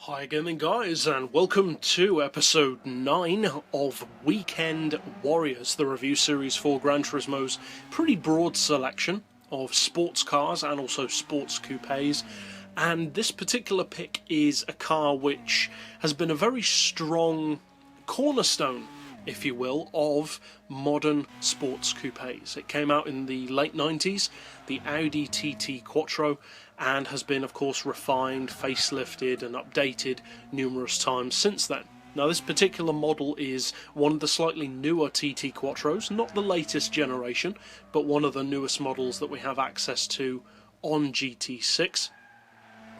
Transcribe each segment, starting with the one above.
Hi again then guys, and welcome to episode 9 of Weekend Warriors, the review series for GranTurismo's pretty broad selection of sports cars and also sports coupes. And this particular pick is a car which has been a very strong cornerstone, if you will, of modern sports coupes. It came out in the late 90s, the Audi TT quattro, and has been of course refined, facelifted and updated numerous times since then. Now this particular model is one of the slightly newer TT quattros, not the latest generation, but one of the newest models that we have access to on GT6.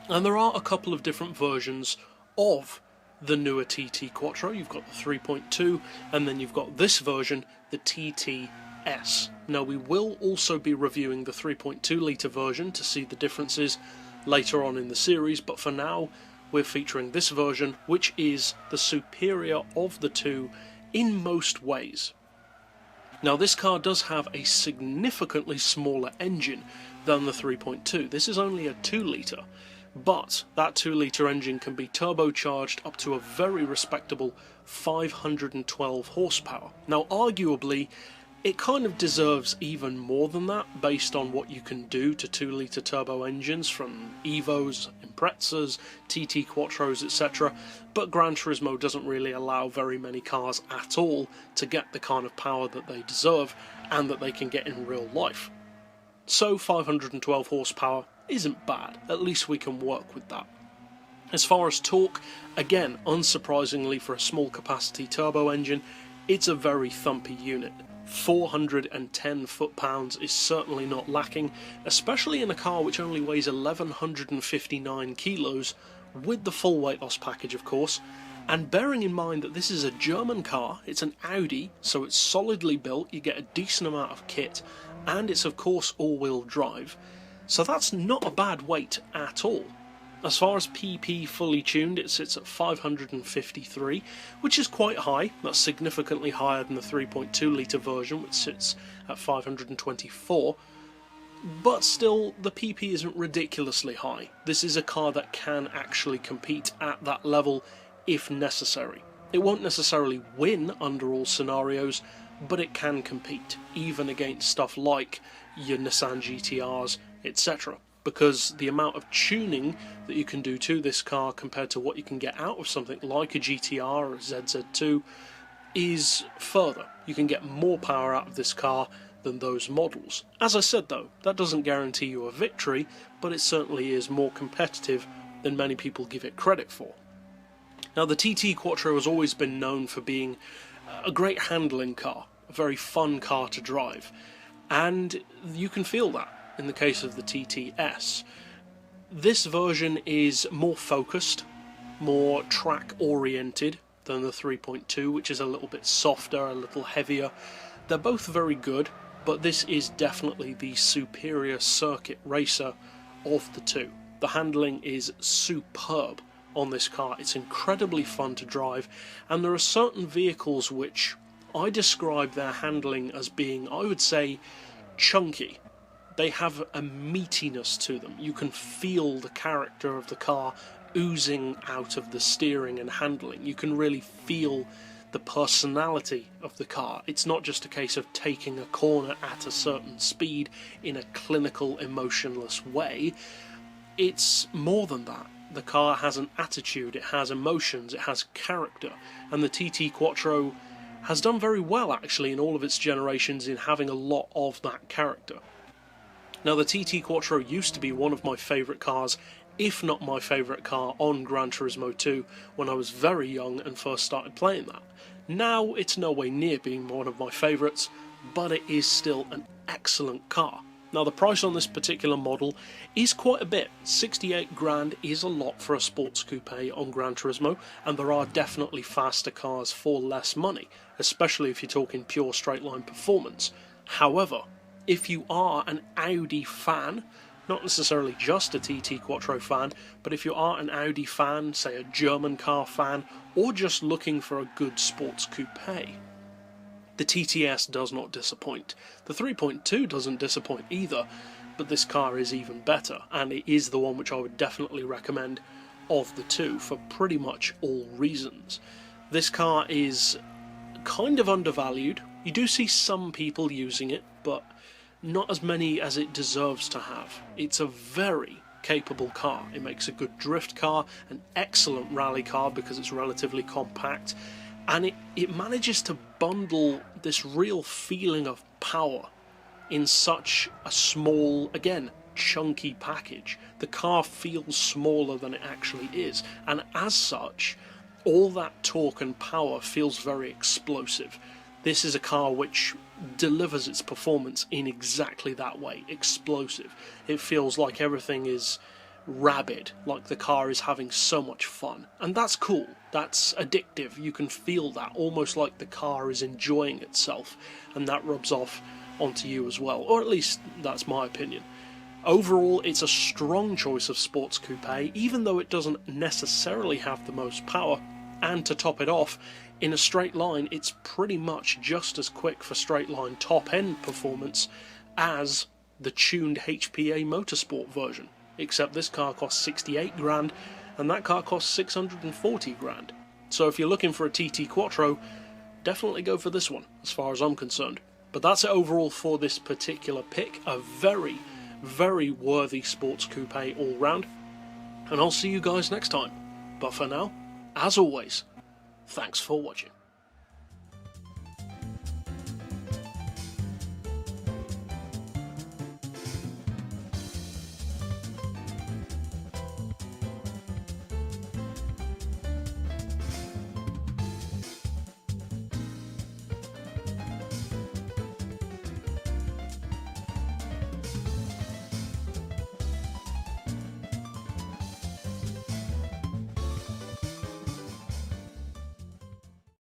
And there are a couple of different versions of the newer TT quattro. You've got the 3.2 and then you've got this version, the TT-S. Now we will also be reviewing the 3.2 litre version to see the differences later on in the series, but for now we're featuring this version, which is the superior of the two in most ways. Now this car does have a significantly smaller engine than the 3.2. This is only a 2 litre, but that 2 litre engine can be turbocharged up to a very respectable 512 horsepower. Now arguably it kind of deserves even more than that based on what you can do to 2 litre turbo engines from Evos, Imprezas, TT quattros, etc. But GranTurismo doesn't really allow very many cars at all to get the kind of power that they deserve and that they can get in real life. So 512 horsepower isn't bad, at least we can work with that. As far as torque, again, unsurprisingly for a small capacity turbo engine, it's a very thumpy unit. 410 foot-pounds is certainly not lacking, especially in a car which only weighs 1159 kilos, with the full weight loss package of course, and bearing in mind that this is a German car, it's an Audi, so it's solidly built, you get a decent amount of kit, and it's of course all-wheel drive, so that's not a bad weight at all. As far as PP fully tuned, it sits at 553, which is quite high. That's significantly higher than the 3.2 litre version, which sits at 524. But still, the PP isn't ridiculously high. This is a car that can actually compete at that level if necessary. It won't necessarily win under all scenarios, but it can compete, even against stuff like your Nissan GT-Rs, etc. Because the amount of tuning that you can do to this car compared to what you can get out of something like a GTR or a ZZ2 is further. You can get more power out of this car than those models. As I said though, that doesn't guarantee you a victory, but it certainly is more competitive than many people give it credit for. Now the TT Quattro has always been known for being a great handling car, a very fun car to drive, and you can feel that in the case of the TT-S. This version is more focused, more track oriented than the 3.2, which is a little bit softer, a little heavier. They're both very good, but this is definitely the superior circuit racer of the two. The handling is superb on this car, it's incredibly fun to drive, and there are certain vehicles which I describe their handling as being, I would say, chunky. They have a meatiness to them. You can feel the character of the car oozing out of the steering and handling. You can really feel the personality of the car. It's not just a case of taking a corner at a certain speed in a clinical, emotionless way. It's more than that. The car has an attitude, it has emotions, it has character, and the TT Quattro has done very well actually in all of its generations in having a lot of that character. Now the TT Quattro used to be one of my favourite cars, if not my favourite car on GranTurismo 2 when I was very young and first started playing that. Now it's no way near being one of my favourites, but it is still an excellent car. Now the price on this particular model is quite a bit. 68 grand is a lot for a sports coupe on GranTurismo, and there are definitely faster cars for less money, especially if you're talking pure straight line performance. However, if you are an Audi fan, not necessarily just a TT Quattro fan, but if you are an Audi fan, say a German car fan, or just looking for a good sports coupe, the TT-S does not disappoint. The 3.2 doesn't disappoint either, but this car is even better, and it is the one which I would definitely recommend of the two for pretty much all reasons. This car is kind of undervalued. You do see some people using it, but not as many as it deserves to have. It's a very capable car. It makes a good drift car, an excellent rally car because it's relatively compact, and it manages to bundle this real feeling of power in such a small, again, chunky package. The car feels smaller than it actually is, and as such, all that torque and power feels very explosive. This is a car which delivers its performance in exactly that way, explosive. It feels like everything is rabid, like the car is having so much fun. And that's cool, that's addictive, you can feel that, almost like the car is enjoying itself, and that rubs off onto you as well, or at least that's my opinion. Overall, it's a strong choice of sports coupe, even though it doesn't necessarily have the most power, and to top it off, in a straight line, it's pretty much just as quick for straight line top-end performance as the tuned HPA Motorsport version, except this car costs 68 grand and that car costs 640 grand. So if you're looking for a TT Quattro, definitely go for this one, as far as I'm concerned. But that's it overall for this particular pick, a very, very worthy sports coupe all round, and I'll see you guys next time. But for now, as always, thanks for watching.